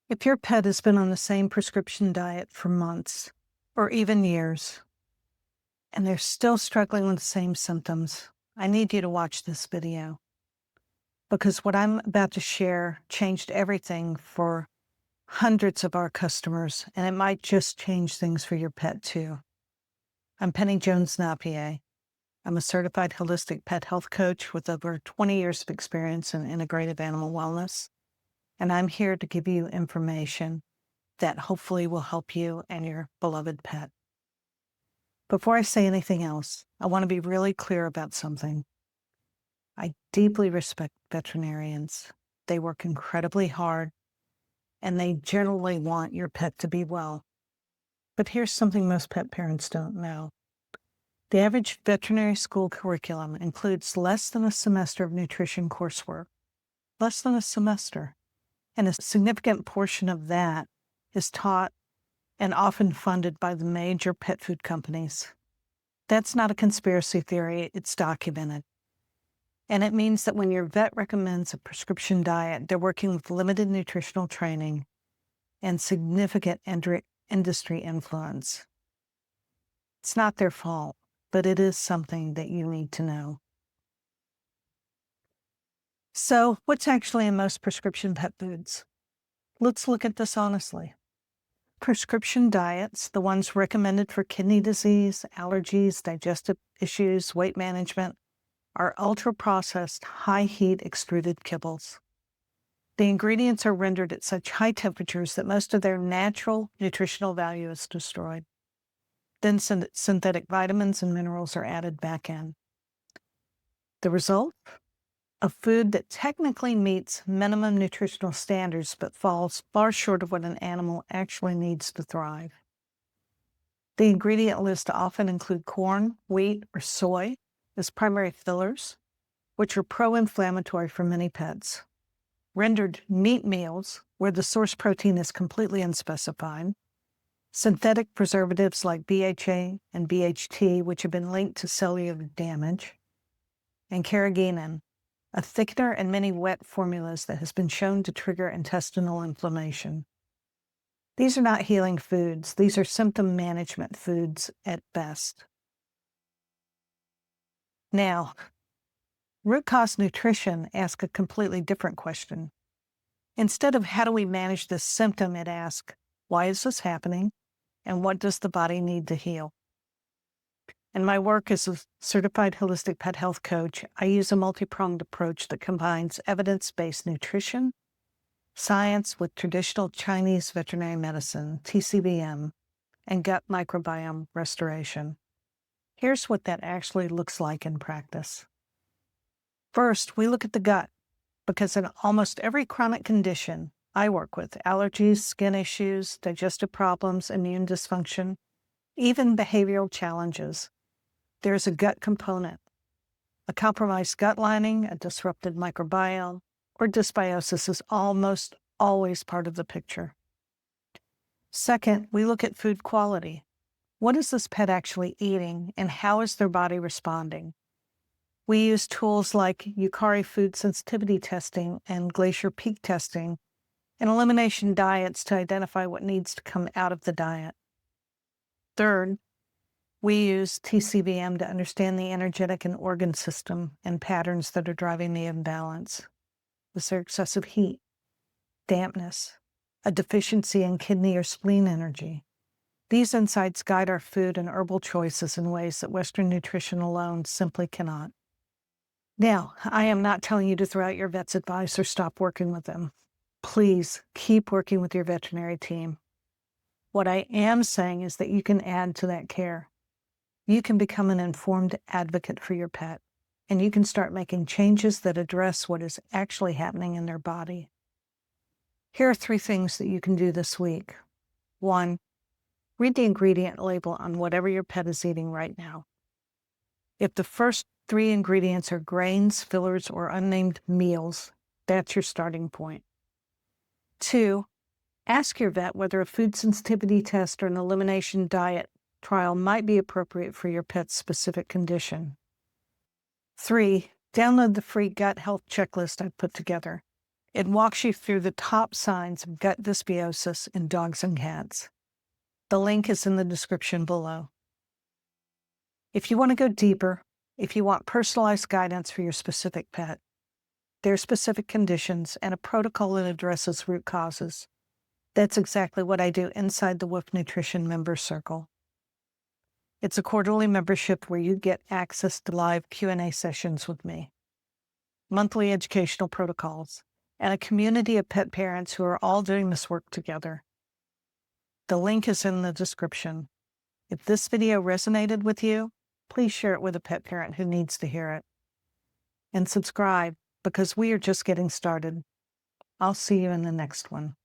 If your pet has been on the same prescription diet for months or even years, and they're still struggling with the same symptoms, I need you to watch this video because what I'm about to share changed everything for hundreds of our customers, and it might just change things for your pet too. I'm Penny Jones-Napier. I'm a certified holistic pet health coach with over 20 years of experience in integrative animal wellness, and I'm here to give you information that hopefully will help you and your beloved pet. Before I say anything else, I want to be really clear about something. I deeply respect veterinarians. They work incredibly hard, and they generally want your pet to be well. But here's something most pet parents don't know. The average veterinary school curriculum includes less than a semester of nutrition coursework. Less than a semester. And a significant portion of that is taught and often funded by the major pet food companies. That's not a conspiracy theory, it's documented. And it means that when your vet recommends a prescription diet, they're working with limited nutritional training and significant industry influence. It's not their fault, but it is something that you need to know. So, what's actually in most prescription pet foods? Let's look at this honestly. Prescription diets, the ones recommended for kidney disease, allergies, digestive issues, weight management, are ultra-processed, high-heat extruded kibbles. The ingredients are rendered at such high temperatures that most of their natural nutritional value is destroyed. Then synthetic vitamins and minerals are added back in. The result? A food that technically meets minimum nutritional standards but falls far short of what an animal actually needs to thrive. The ingredient list often include corn, wheat, or soy as primary fillers, which are pro-inflammatory for many pets. Rendered meat meals, where the source protein is completely unspecified. Synthetic preservatives like BHA and BHT, which have been linked to cellular damage. And carrageenan, a thickener in many wet formulas that has been shown to trigger intestinal inflammation. These are not healing foods. These are symptom management foods at best. Now, root cause nutrition asks a completely different question. Instead of how do we manage this symptom, it asks, why is this happening, and what does the body need to heal? In my work as a certified holistic pet health coach, I use a multi-pronged approach that combines evidence-based nutrition, science with traditional Chinese veterinary medicine, TCVM, and gut microbiome restoration. Here's what that actually looks like in practice. First, we look at the gut, because in almost every chronic condition I work with, allergies, skin issues, digestive problems, immune dysfunction, even behavioral challenges, there's a gut component. A compromised gut lining, a disrupted microbiome, or dysbiosis is almost always part of the picture. Second, we look at food quality. What is this pet actually eating, and how is their body responding? We use tools like Yukari food sensitivity testing and glacier peak testing and elimination diets to identify what needs to come out of the diet. Third, we use TCVM to understand the energetic and organ system and patterns that are driving the imbalance. Was there excessive heat, dampness, a deficiency in kidney or spleen energy? These insights guide our food and herbal choices in ways that Western nutrition alone simply cannot. Now, I am not telling you to throw out your vet's advice or stop working with them. Please keep working with your veterinary team. What I am saying is that you can add to that care. You can become an informed advocate for your pet, and you can start making changes that address what is actually happening in their body. Here are 3 things that you can do this week. 1, read the ingredient label on whatever your pet is eating right now. If the first 3 ingredients are grains, fillers, or unnamed meals, that's your starting point. 2, ask your vet whether a food sensitivity test or an elimination diet trial might be appropriate for your pet's specific condition. 3, download the free gut health checklist I've put together. It walks you through the top signs of gut dysbiosis in dogs and cats. The link is in the description below. If you want to go deeper, if you want personalized guidance for your specific pet, their specific conditions, and a protocol that addresses root causes, that's exactly what I do inside the Wolf Nutrition Member Circle. It's a quarterly membership where you get access to live Q&A sessions with me, monthly educational protocols, and a community of pet parents who are all doing this work together. The link is in the description. If this video resonated with you, please share it with a pet parent who needs to hear it. And subscribe, because we are just getting started. I'll see you in the next one.